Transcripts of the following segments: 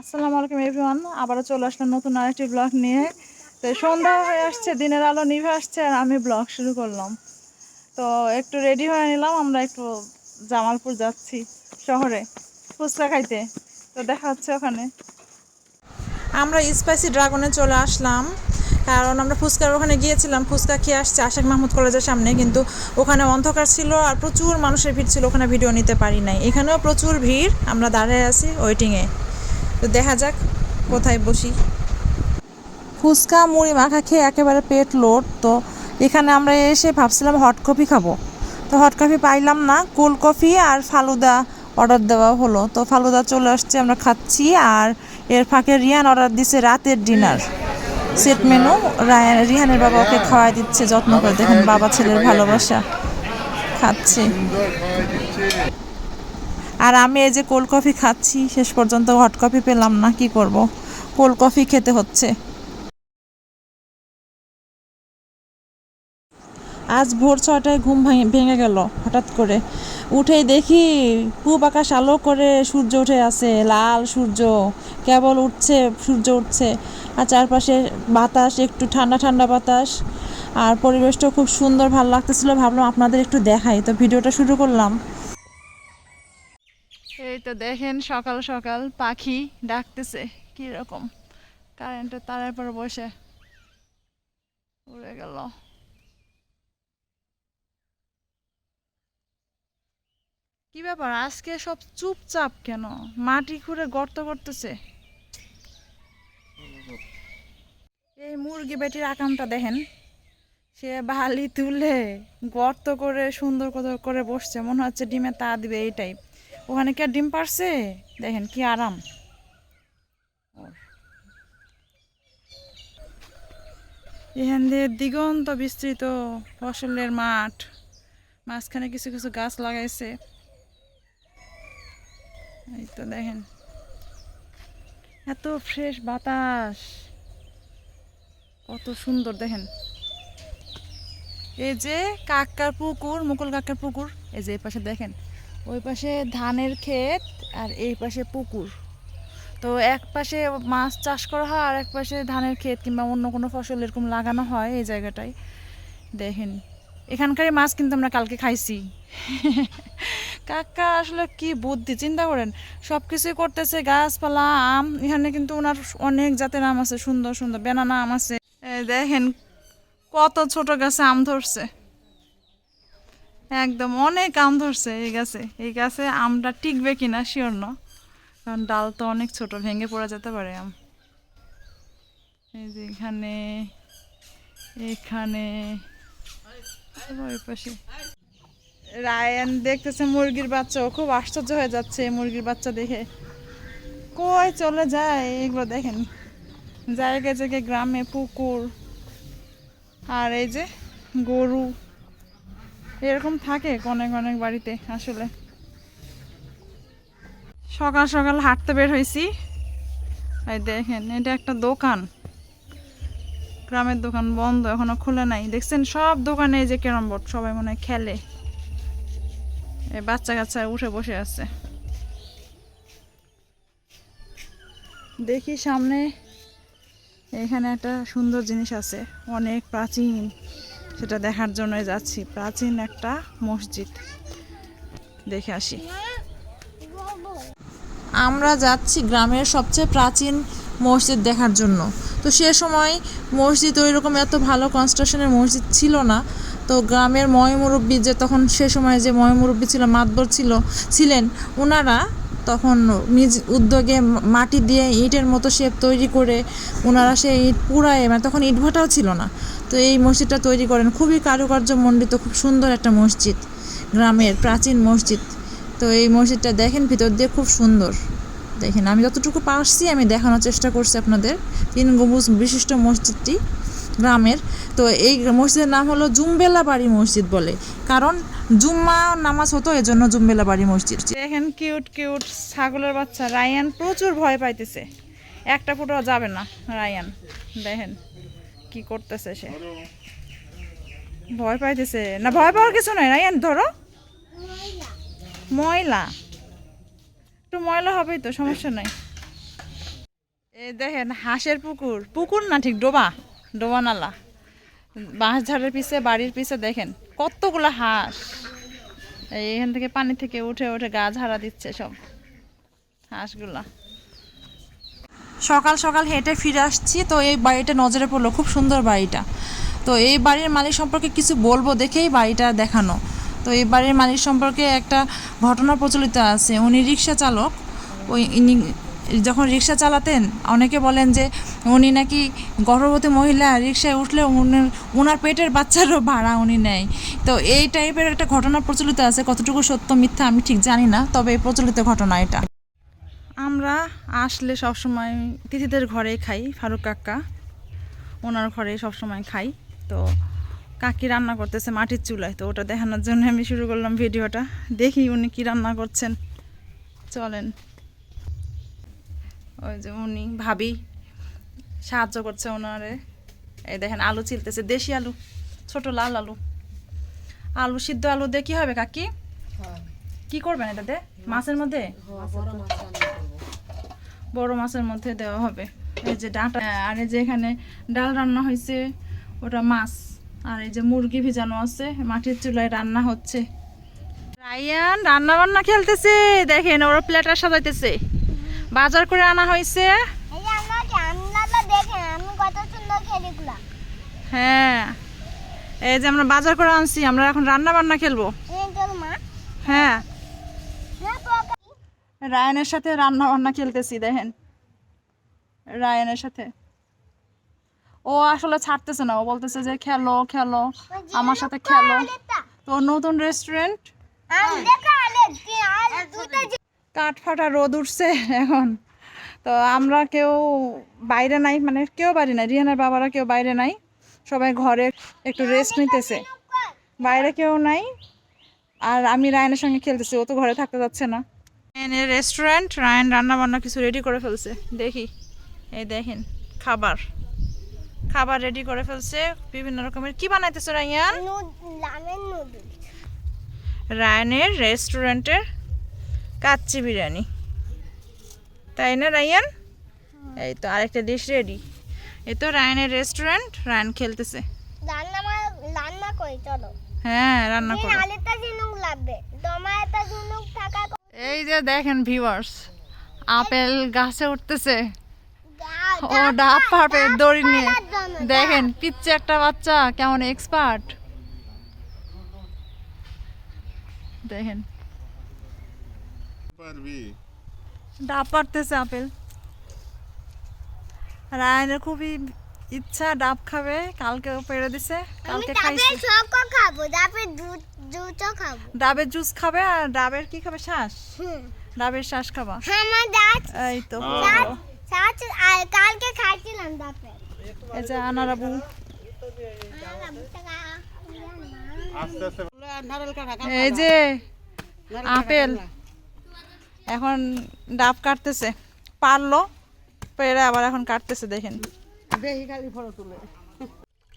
আসসালামু আলাইকুম এভরিওয়ান, আবারও চলে আসলাম নতুন আরেকটি ব্লগ নিয়ে। তো সন্ধ্যা হয়ে আসছে, দিনের আলো নিভে আসছে আর আমি ব্লগ শুরু করলাম। তো একটু রেডি হয়ে নিলাম, আমরা একটু জামালপুর যাচ্ছি শহরে ফুচকা খাইতে। তো দেখা হচ্ছে ওখানে। আমরা স্পাইসি ড্রাগনে চলে আসলাম, কারণ আমরা ফুচকার ওখানে গিয়েছিলাম, ফুচকা খেয়ে আসছি আশেক মাহমুদ কলেজের সামনে, কিন্তু ওখানে অন্ধকার ছিল আর প্রচুর মানুষের ভিড় ছিল, ওখানে ভিডিও নিতে পারি নাই। এখানেও প্রচুর ভিড়, আমরা দাঁড়িয়ে আছি ওয়েটিংয়ে। তো দেখা যাক কোথায় বসি। ফুচকা মুড়ি মাখা খেয়ে একেবারে পেট লোড। তো এখানে আমরা এসে ভাবছিলাম হট কফি খাবো, তো হট কফি পাইলাম না, কোল্ড কফি আর ফালুদা অর্ডার দেওয়া হলো। তো ফালুদা চলে আসছে, আমরা খাচ্ছি। আর এর ফাঁকে রিহান অর্ডার দিচ্ছে রাতের ডিনার সেট মেনু। রিহানের বাবা ওকে খাওয়াই দিচ্ছে যত্ন করে, দেখেন বাবা ছেলের ভালোবাসা, খাচ্ছে। আর আমি এই যে কোল্ড কফি খাচ্ছি, শেষ পর্যন্ত হট কফি পেলাম না, কি করব, কোল্ড কফি খেতে হচ্ছে। আজ ভোর 6টায় ঘুম ভেঙে গেল হঠাৎ করে। উঠেই দেখি পূব আকাশ আলো করে সূর্য উঠে আছে, লাল সূর্য, কেবল উঠছে, সূর্য উঠছে। আর চারপাশে বাতাস, একটু ঠান্ডা ঠান্ডা বাতাস, আর পরিবেশটাও খুব সুন্দর, ভালো লাগতেছিল। ভাবলাম আপনাদের একটু দেখাই, তো ভিডিওটা শুরু করলাম। এই তো দেখেন সকাল সকাল পাখি ডাকতেছে কিরকম, কারেন্টের তারের পর বসে উড়ে গেল। কি ব্যাপার আজকে সব চুপচাপ কেন? মাটি খুঁড়ে গর্ত করতেছে। এই মুরগি বেটির আকামটা দেখেন, সে বালি তুলে গর্ত করে সুন্দর করে বসছে, মনে হচ্ছে ডিমে তা দিবে এই টাইপ। ওখানে কি আর ডিম পারছে? দেখেন কি আরাম। এখান দিয়ে দিগন্ত বিস্তৃত ফসলের মাঠ, মাঝখানে কিছু কিছু গাছ লাগাইছে। এই তো দেখেন এত ফ্রেশ বাতাস, কত সুন্দর দেখেন। এই যে কাকার পুকুর, মুকুল কাকার পুকুর, এই যে এই পাশে দেখেন, ওই পাশে ধানের ক্ষেত আর এই পাশে পুকুর। তো এক পাশে মাছ চাষ করা হয় আর এক পাশে ধানের ক্ষেত কিংবা অন্য কোনো ফসল এরকম লাগানো হয় এই জায়গাটায়। দেখেন এখানকার মাছ কিন্তু আমরা কালকে খাইছি। কাকা আসলে কি বুদ্ধি, চিন্তা করেন, সব কিছুই করতেছে, গাছপালা, আম। এখানে কিন্তু ওনার অনেক জাতের আম আছে, সুন্দর সুন্দর বেনানা আম আছে। দেখেন কত ছোট গাছে আম ধরছে, একদম অনেক আম ধরছে এই গাছে। এই গাছে আমটা টিকবে কিনা শিওর না, কারণ ডাল তো অনেক ছোট, ভেঙে পড়ে যেতে পারে আম। এই যে এখানে, এখানে, ওই পাশে রায়ান দেখতেছে মুরগির বাচ্চা, ও খুব আশ্চর্য হয়ে যাচ্ছে মুরগির বাচ্চা দেখে। কই চলে যায় এগুলো দেখেন, জায়গায় জায়গায় গ্রামে পুকুর, আর এই যে গরু এরকম থাকে অনেক অনেক বাড়িতে। আসলে সকাল সকাল হাঁটতে বের হয়েছি। এই দেখেন এটা একটা দোকান, গ্রামের দোকান, বন্ধ, এখনো খুলে নাই। দেখছেন সব দোকানে এই যে ক্যারাম বোর্ড, সবাই মনে হয় খেলে। এই বাচ্চা কাচ্চা উঠে বসে আছে। দেখি সামনে এখানে একটা সুন্দর জিনিস আছে, অনেক প্রাচীন, সেটা দেখার জন্যই যাচ্ছি। প্রাচীন একটা মসজিদ, দেখে আসি। আমরা যাচ্ছি গ্রামের সবচেয়ে প্রাচীন মসজিদ দেখার জন্য। তো সে সময় মসজিদ ওই রকম এত ভালো কনস্ট্রাকশনের মসজিদ ছিল না। তো গ্রামের ময়মুরব্বী, যে তখন সে সময় যে ময়মুরব্বী ছিল, মাতবর ছিলেন, ওনারা তখন নিজ উদ্যোগে মাটি দিয়ে ইটের মতো শেপ তৈরি করে ওনারা সেই ইট পুরায়, মানে তখন ইটভাটাও ছিল না, তো এই মসজিদটা তৈরি করেন। খুবই কারুকার্য মণ্ডিত, খুব সুন্দর একটা মসজিদ, গ্রামের প্রাচীন মসজিদ। তো এই মসজিদটা দেখেন, ভিতর দিয়ে খুব সুন্দর। দেখেন আমি যতটুকু পারছি আমি দেখানোর চেষ্টা করছি আপনাদের। 3 গম্বুজ বিশিষ্ট মসজিদটি গ্রামের। তো এই মসজিদের নাম হলো জুমবেলা বাড়ি মসজিদ বলে, কারণ জুম্মা নামাজ হতো, এজন্য জুমবেলা বাড়ি মসজিদ। দেখেন কিউট কিউট ছাগলের বাচ্চা। রায়ান প্রচুর ভয় পাইতেছে, একটা ফুটাও যাবে না রায়ান। দেখেন কি করতেছে, সে ভয় পাইতেছে না। ভয় পাওয়ার কিছু নয় রায়ান, ধরো। ময়লা, একটু ময়লা হবেই তো, সমস্যা নাই। এই দেখেন হাঁসের পুকুর, পুকুর না ঠিক ডোবা, ডোবা নালা। বাঁশঝাড়ের পিছে, বাড়ির পিছে দেখেন কতগুলো হাঁস। এইখান থেকে পানি থেকে উঠে উঠে গা ঝাড়া দিচ্ছে সব হাঁসগুলা। সকাল সকাল হেঁটে ফিরে আসছি, তো এই বাড়িটা নজরে পড়লো, খুব সুন্দর বাড়িটা। তো এই বাড়ির মালিক সম্পর্কে কিছু বলবো দেখেই বাড়িটা দেখানো। তো এই বাড়ির মালিক সম্পর্কে একটা ঘটনা প্রচলিত আছে। উনি রিক্সা চালক। ইনি যখন রিক্সা চালাতেন অনেকে বলেন যে উনি নাকি গর্ভবতী মহিলা রিক্সায় উঠলে ওনার পেটের বাচ্চারও ভাড়া উনি নেয়। তো এই টাইপের একটা ঘটনা প্রচলিত আছে, কতটুকু সত্য মিথ্যা আমি ঠিক জানি না, তবে এই প্রচলিত ঘটনা এটা। আমরা আসলে সবসময় তিথিদের ঘরেই খাই, ফারুক কাকা ওনার ঘরে সবসময় খাই। তো কাকি রান্না করতেছে মাটির চুলায়, তো ওটা দেখানোর জন্য আমি শুরু করলাম ভিডিওটা। দেখি উনি কি রান্না করছেন, চলেন। ওই যে উনি ভাবি সাহায্য করছে ওনারে। এই দেখেন আলু ছিলতেছে, দেশি আলু, ছোট লাল আলু। আলু সিদ্ধ আলু দিয়ে কি হবে কাকি? কি করবেন এটাতে? মাছের মধ্যে, বড় মাছের মধ্যে দেওয়া হবে। এই যে ডাঁটা, আর এই যে এখানে ডাল রান্না হয়েছে, ওটা মাছ। আর এই যে মুরগি ভিজানো আছে, মাটির চুলায় রান্না হচ্ছে। রায়ান রান্না বান্না খেলতেছে, দেখেন ওরা প্লেটার সাজাইতেছে। বাজার করে আনা হয়েছে। হ্যাঁ, এই যে আমরা বাজার করে আনছি, আমরা এখন রান্না বান্না খেলবো। হ্যাঁ, রায়ানের সাথে রান্না বান্না খেলতেছি, দেখেন রায়ানের সাথে। ও আসলে ছাড়তেছে না, ও বলতেছে যে খেলো খেলো, আমার সাথে খেলো। তো নতুন রেস্টুরেন্ট, কাঠ ফাটা রোদ উঠছে এখন। তো আমরা কেউ বাইরে নাই, মানে কেউ বাইরে নাই, রিহানের বাবারা কেউ বাইরে নাই, সবাই ঘরে একটু রেস্ট নিতেছে, বাইরে কেউ নাই। আর আমি রায়ানের সঙ্গে খেলতেছি, ও তো ঘরে থাকতে যাচ্ছে না। রায়ানের রেস্টুরেন্ট, রায়ান রান্না বান্না কিছু রেডি করে ফেলছে, দেখি। এই দেখেন খাবার খাবার রেডি করে ফেলছে, বিভিন্ন রকমের। কি বানাইতেছে রায়ান? রায়ানের রেস্টুরেন্টের কাচ্চি বিরিয়ানি, তাই না রায়ান? এই তো আরেকটা ডিশ রেডি। এই তো রায়ানের রেস্টুরেন্ট, রায়ান খেলতেছে। হ্যাঁ রান্না করো। এই যে দেখেন ভিউয়ার্স, আপেল গাছে উঠতেছে, ও ডাব পারবে দড়ি নিয়ে। দেখেন পিচ্ছে একটা বাচ্চা কেমন এক্সপার্ট, দেখেন ডাব পারতেছে আপেল। রায়ানের খুবই ইচ্ছা ডাব খাবে, কালকেও পেড়ে দিছে, কালকে খাইছে। ডাবের জুস খাবে, আর ডাবের কি খাবে? শ্বাস, ডাবের শ্বাস খাবা। এই তো কালকে খাইছিলাম ডাবের। এই যে আনারাবু, এই যে আপেল এখন ডাব কাটতেছে, পারলো পেরে আবার এখন কাটতেছে, দেখেন।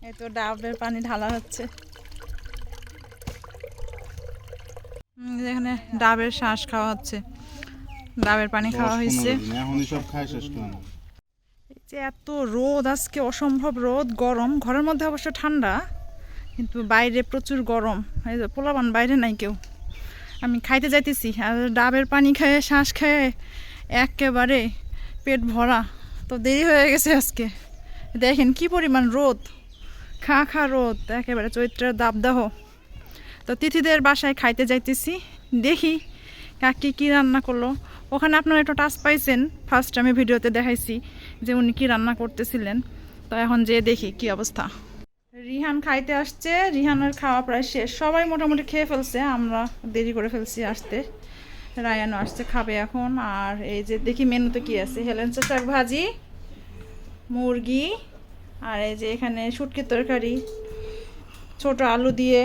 এই তো ডাবের পানি ঢালা হচ্ছে, এখানে ডাবের শ্বাস খাওয়া হচ্ছে, ডাবের পানি খাওয়া হয়েছে। যে এত রোদ আজকে, অসম্ভব রোদ, গরম। ঘরের মধ্যে অবশ্য ঠান্ডা, কিন্তু বাইরে প্রচুর গরম। এই যে পোলাপান বাইরে নাই কেউ, আমি খাইতে যাইতেছি, আর ডাবের পানি খেয়ে শ্বাস খেয়ে একেবারে পেট ভরা। তো দেরি হয়ে গেছে আজকে, দেখেন কি পরিমাণ রোদ, খা খা রোদ, একেবারে চৈত্রের দাবদাহ। তো তিথিদের বাসায় খাইতে যাইতেছি, দেখি কাকি কী রান্না করলো। ওখানে আপনারা একটু টাচ পাইছেন, ফার্স্ট আমি ভিডিওতে দেখাইছি যে উনি কী রান্না করতেছিলেন। তো এখন যে দেখি কি অবস্থা। রিহান খাইতে আসছে, রিহানের খাওয়া প্রায় শেষ, সবাই মোটামুটি খেয়ে ফেলছে, আমরা দেরি করে ফেলছি আসতে। রায়ানও আসছে, খাবে এখন। আর এই যে দেখি মেনুতে কি আছে, হেলেঞ্চা শাক ভাজি, মুরগি, আর এই যে এখানে শুটকির তরকারি, ছোট আলু দিয়ে,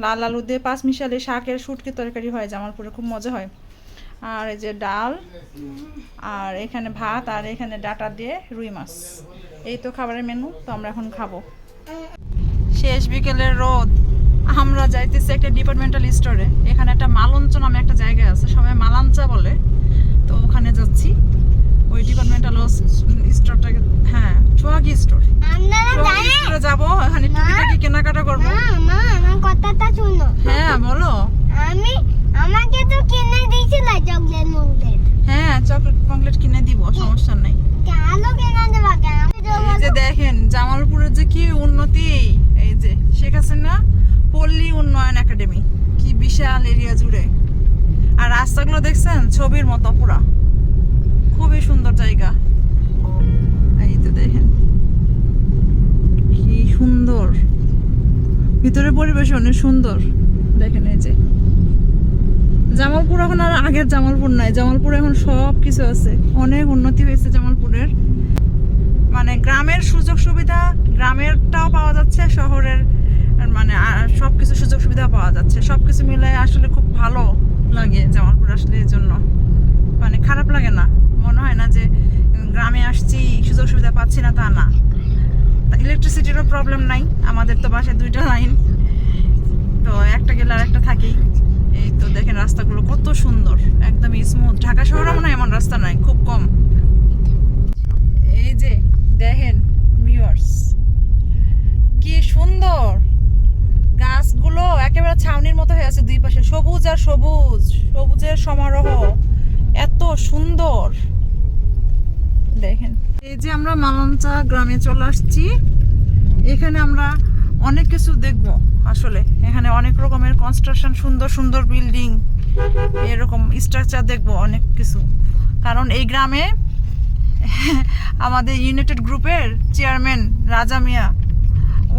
লাল আলু দিয়ে পাঁচমিশালি শাকের শুটকির তরকারি হয় জামালপুরে, খুব মজা হয়। আর এই যে ডাল, আর এখানে ভাত, আর এখানে ডাটা দিয়ে রুই মাছ। এই তো খাবারের মেনু। তো আমরা এখন খাবো। শেষ বিকেলের রোদ, আমরা যাইতেছি একটা ডিপার্টমেন্টাল স্টোরে। এখানে একটা মালঞ্চ নামে একটা জায়গা আছে, সবাই মালাঞ্চা বলে, তো ওখানে যাচ্ছি। ওই ডিপার্টমেন্টাল স্টোর সোহাগী স্টোর। আপনারা সোহাগী জানেন স্টোরে যাবো, এখানে টুকিটাকি কেনাকাটা করবো। মা আমার কথাটা শুনো। হ্যাঁ বলো। আমাকে তো কিনে দিয়েছিল চকলেট মকলেট। হ্যাঁ চকলেট মকলেট কিনে দিব, সমস্যা নাই। কেন কিনে দেবা কেন? এই যে দেখেন জামালপুরের যে কি উন্নতি, এই যে শেখ হাসিনা পল্লী উন্নয়ন একাডেমি, কি বিশাল এরিয়া জুড়ে। আর রাস্তাগুলো দেখছেন ছবির মতো পুরা, খুবই সুন্দর জায়গা। এই তো দেখেন কি সুন্দর, ভিতরে পরিবেশ অনেক সুন্দর। দেখেন এই যে জামালপুর এখন আর আগের জামালপুর নাই, জামালপুর এখন সব কিছু আছে, অনেক উন্নতি হয়েছে জামালপুরের। মানে গ্রামের সুযোগ সুবিধা গ্রামেরটাও পাওয়া যাচ্ছে, শহরের মানে সবকিছু সুযোগ সুবিধা পাওয়া যাচ্ছে, সবকিছু মিলে আসলে খুব ভালো লাগে জামালপুর আসলে। এই জন্য মানে খারাপ লাগে না, মনে হয় না যে গ্রামে আসছি সুযোগ সুবিধা পাচ্ছি না, তা না। ইলেকট্রিসিটিরও প্রবলেম নাই, আমাদের তো বাসায় 2টা লাইন, তো একটা গেলে আর একটা থাকেই। এই তো দেখেন রাস্তাগুলো কত সুন্দর, একদম স্মুথ। ঢাকা শহরে মনে হয় এমন রাস্তা নাই, খুব কম। এই যে দেখেন ভিউয়ার্স কি সুন্দর, গাছগুলো একেবারে ছাউনির মতো হয়ে আছে, দুই পাশে সবুজ আর সবুজ, সবুজের সমারোহ, এত সুন্দর। দেখেন এই যে আমরা মালঞ্চা গ্রামে চলে আসছি, এখানে আমরা অনেক কিছু দেখব। আসলে এখানে অনেক রকমের কনস্ট্রাকশন, সুন্দর সুন্দর বিল্ডিং, এরকম স্ট্রাকচার দেখব অনেক কিছু। কারণ এই গ্রামে আমাদের ইউনাইটেড গ্রুপের চেয়ারম্যান রাজা মিয়া,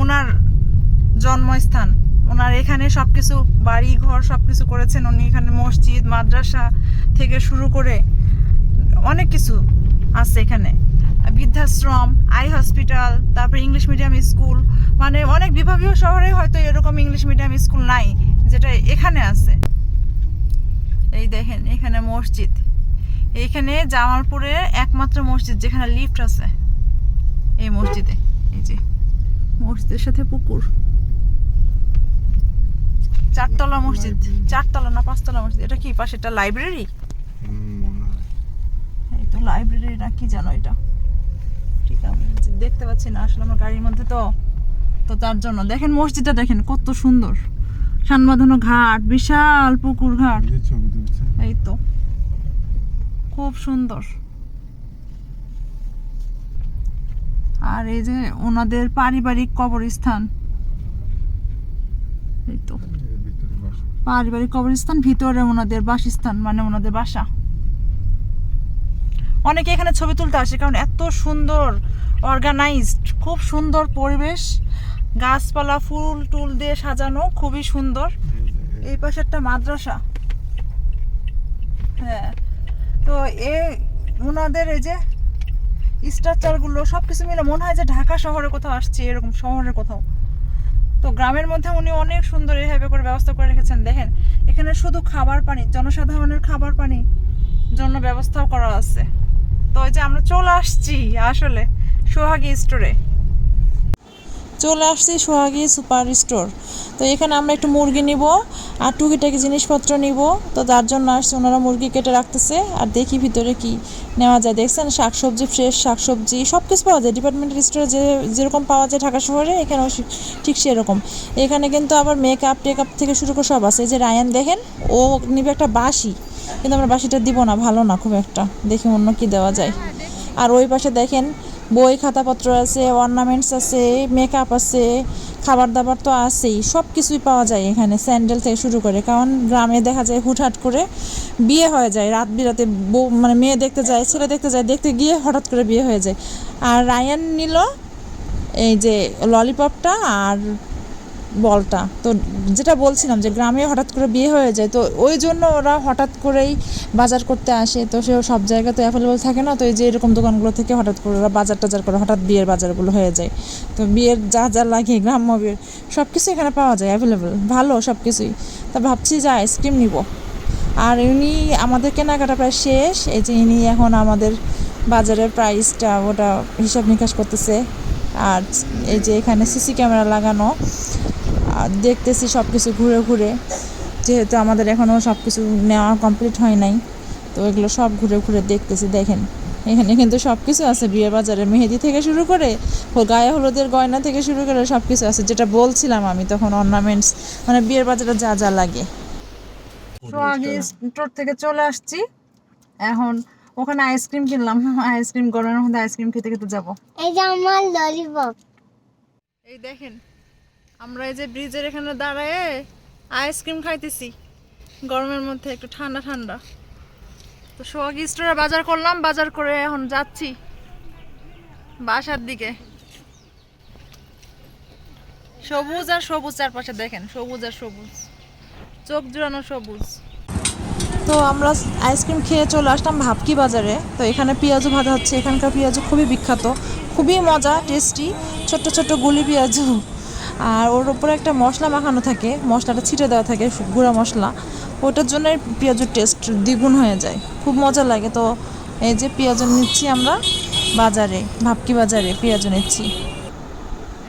ওনার জন্মস্থান, ওনার এখানে সবকিছু বাড়ি ঘর সবকিছু করেছেন উনি। এখানে মসজিদ মাদ্রাসা থেকে শুরু করে অনেক কিছু আছে এখানে, বৃদ্ধাশ্রম, আই হসপিটাল, তারপরে ইংলিশ মিডিয়াম স্কুল। মানে অনেক বিভাগীয় শহরে হয়তো এরকম ইংলিশ মিডিয়াম স্কুল নাই, যেটা এখানে আছে। এই দেখেন এখানে মসজিদ, এইখানে জামালপুরে একমাত্র মসজিদ যেখানে লিফট আছে এই মসজিদে। এই যে মসজিদের সাথে পুকুর, 4তলা মসজিদ, 4তলা না 5তলা মসজিদ। এটা কি পাশে একটা লাইব্রেরি? এই তো লাইব্রেরি না কি জানো এটা, ঠিক আছে দেখতে পাচ্ছি না আসলে আমার গাড়ির মধ্যে, তো তো তার জন্য। দেখেন মসজিদটা দেখেন কত সুন্দর, সানবাঁধানো ঘাট, বিশাল পুকুর ঘাট, এই তো খুব সুন্দর। আর এই যে ওনাদের পারিবারিক কবরস্থান, এই তো পারিবারিক কবরস্থান, ভিতরে ওনাদের বাসস্থান, মানে ওনাদের বাসা। অনেকে এখানে ছবি তুলতে আসে কারণ এত সুন্দর অর্গানাইজড, খুব সুন্দর পরিবেশ, গাছপালা ফুল টুল দিয়ে সাজানো, খুবই সুন্দর। এই পাশে একটা মাদ্রাসা। হ্যাঁ, তো ওনাদের এই যে স্ট্রাকচারগুলো সবকিছু মিলে মনে হয় যে ঢাকা শহরে কোথাও আসছে, এরকম শহরের কোথাও। তো গ্রামের মধ্যে উনি অনেক সুন্দর এইভাবে করে ব্যবস্থা করে রেখেছেন। দেখেন এখানে শুধু খাবার পানি, জনসাধারণের খাবার পানি জন্য ব্যবস্থাও করা আছে। তো ওই যে আমরা চলে আসছি আসলে সোহাগী স্টোরে, চলে আসছি সোহাগী সুপার স্টোর। তো এখানে আমরা একটু মুরগি নিব আর টুকিটাকি জিনিসপত্র নিব, তো তার জন্য আসছে। ওনারা মুরগি কেটে রাখতেছে, আর দেখি ভিতরে কি নেওয়া যায়। দেখছেন শাকসবজি, ফ্রেশ শাকসবজি সব কিছু পাওয়া যায়। ডিপার্টমেন্টাল স্টোরে যেরকম পাওয়া যায় ঢাকা শহরে, এখানেও ঠিক সেরকম। এখানে কিন্তু আবার মেকআপ টেকআপ থেকে শুরু করে সব আছে। এই যে রায়ান দেখেন, ও নিবে একটা বাঁশি, কিন্তু আমরা বাঁশিটা দিব না, ভালো না খুব একটা, দেখি অন্য কি দেওয়া যায়। আর ওই পাশে দেখেন বই খাতাপত্র আছে, অর্নামেন্টস আছে, মেকআপ আছে, খাবার দাবার তো আছেই, সব কিছুই পাওয়া যায় এখানে, স্যান্ডেল থেকে শুরু করে। কারণ গ্রামে দেখা যায় হুটহাট করে বিয়ে হয়ে যায়, রাত বিরাতে মানে মেয়ে দেখতে যায়, ছেলে দেখতে যায়, দেখতে গিয়ে হঠাৎ করে বিয়ে হয়ে যায়। আর রায়ান নিল এই যে ললিপপটা আর বলটা। তো যেটা বলছিলাম যে গ্রামে হঠাৎ করে বিয়ে হয়ে যায়, তো ওই জন্য ওরা হঠাৎ করেই বাজার করতে আসে। তো সে সব জায়গায় তো অ্যাভেলেবল থাকে না, তো এই যে এরকম দোকানগুলো থেকে হঠাৎ করে ওরা বাজার টাজার করে, হঠাৎ বিয়ের বাজারগুলো হয়ে যায়। তো বিয়ের যা যা লাগে গ্রাম্য বিয়ের সব কিছু এখানে পাওয়া যায় অ্যাভেলেবল, ভালো সব কিছুই। তা ভাবছি যে আইসক্রিম নিব। আর ইনি আমাদের কেনাকাটা প্রায় শেষ। এই যে ইনি এখন আমাদের বাজারের প্রাইসটা ওটা হিসাব নিকাশ করতেছে। আর এই যে এখানে সিসি ক্যামেরা লাগানো, দেখতেছি সব কিছু ঘুরে ঘুরে, যেহেতু আমাদের এখনও সব কিছু নেওয়া কমপ্লিট হয় নাই, তো এগুলো সব ঘুরে ঘুরে দেখতেছি। দেখেন এখানে কিন্তু সব কিছু আছে বিয়ের বাজারে, মেহেদি থেকে শুরু করে গায়ে হলুদের গয়না থেকে শুরু করে সব কিছু আছে, যেটা বলছিলাম আমি তখন, অর্নামেন্টস মানে বিয়ের বাজারে যা যা লাগে। সোহাগী স্টোর থেকে চলে আসছি, এখন ওখানে আইসক্রিম কিনলাম, আইসক্রিম গরমের মধ্যে আইসক্রিম খেতে খেতে যাবো। এই যে আমার ললিপপ। এই দেখেন আমরা এই যে ব্রিজের এখানে দাঁড়ায় আইসক্রিম খাইতেছি গরমের মধ্যে, একটু ঠান্ডা ঠান্ডা। তো সোহাগী স্টোরে বাজার করলাম, বাজার করে এখন যাচ্ছি বাসার দিকে। সবুজ আর সবুজ চারপাশে দেখেন, সবুজ আর সবুজ, চোখ জুড়ানো সবুজ। তো আমরা আইসক্রিম খেয়ে চলে আসলাম ভাবকি বাজারে। তো এখানে পেঁয়াজু ভাজা হচ্ছে, এখানকার পেঁয়াজু খুবই বিখ্যাত, খুবই মজা, টেস্টি, ছোট্ট ছোট্ট গুলি পেঁয়াজু। আর ওর উপরে একটা মশলা মাখানো থাকে, মশলাটা ছিটে দেওয়া থাকে, গুঁড়া মশলা, ওটার জন্য পেঁয়াজুর টেস্ট দ্বিগুণ হয়ে যায়, খুব মজা লাগে। তো এই যে পেঁয়াজু নিচ্ছি আমরা বাজারে, ভাবকি বাজারে পেঁয়াজু নিচ্ছি।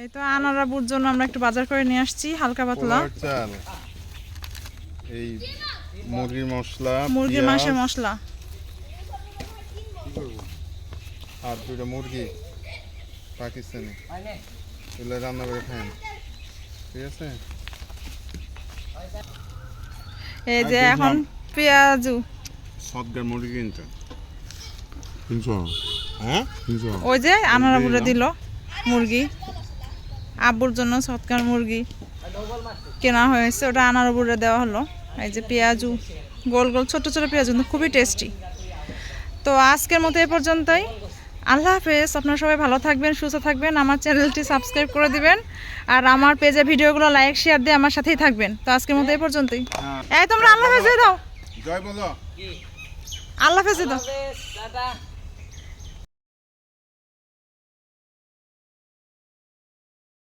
এই তো আনারাবুর জন্য আমরা একটু বাজার করে নিয়ে আসছি হালকা পাতলা। পোলার চাল, এই মুরগির মশলা, মুরগির পেঁয়াজ, মাংসের মশলা, আর 2টা মুরগি পাকিস্তানি, এগুলো রান্না করে খান, ঠিক আছে? এই যে এখন পেঁয়াজু, সদগার মুরগি কিনছো? কিনছো? হ্যাঁ কিনছো? ওই যে আনারাবুরে দিল মুরগি, আব্বুর জন্য সৎকার মুরগি কেনা হয়েছে, ওটা আনারাবুরে দেওয়া হলো। এই যে পেঁয়াজু, গোল গোল ছোট ছোট পেঁয়াজু, কিন্তু খুবই টেস্টি। তো আজকের মতো এ পর্যন্তই, আল্লাহ হাফেজ। আপনারা সবাই ভালো থাকবেন, সুস্থ থাকবেন, আমার চ্যানেলটি সাবস্ক্রাইব করে দিবেন, আর আমার পেজে ভিডিওগুলো লাইক শেয়ার দিয়ে আমার সাথেই থাকবেন। তো আজকের মতো এই পর্যন্তই। এই তোমরা আল্লাহ হাফেজ দিয়ে দাও, জয় বলো। আল্লাহ হাফেজ দিয়ে দাও।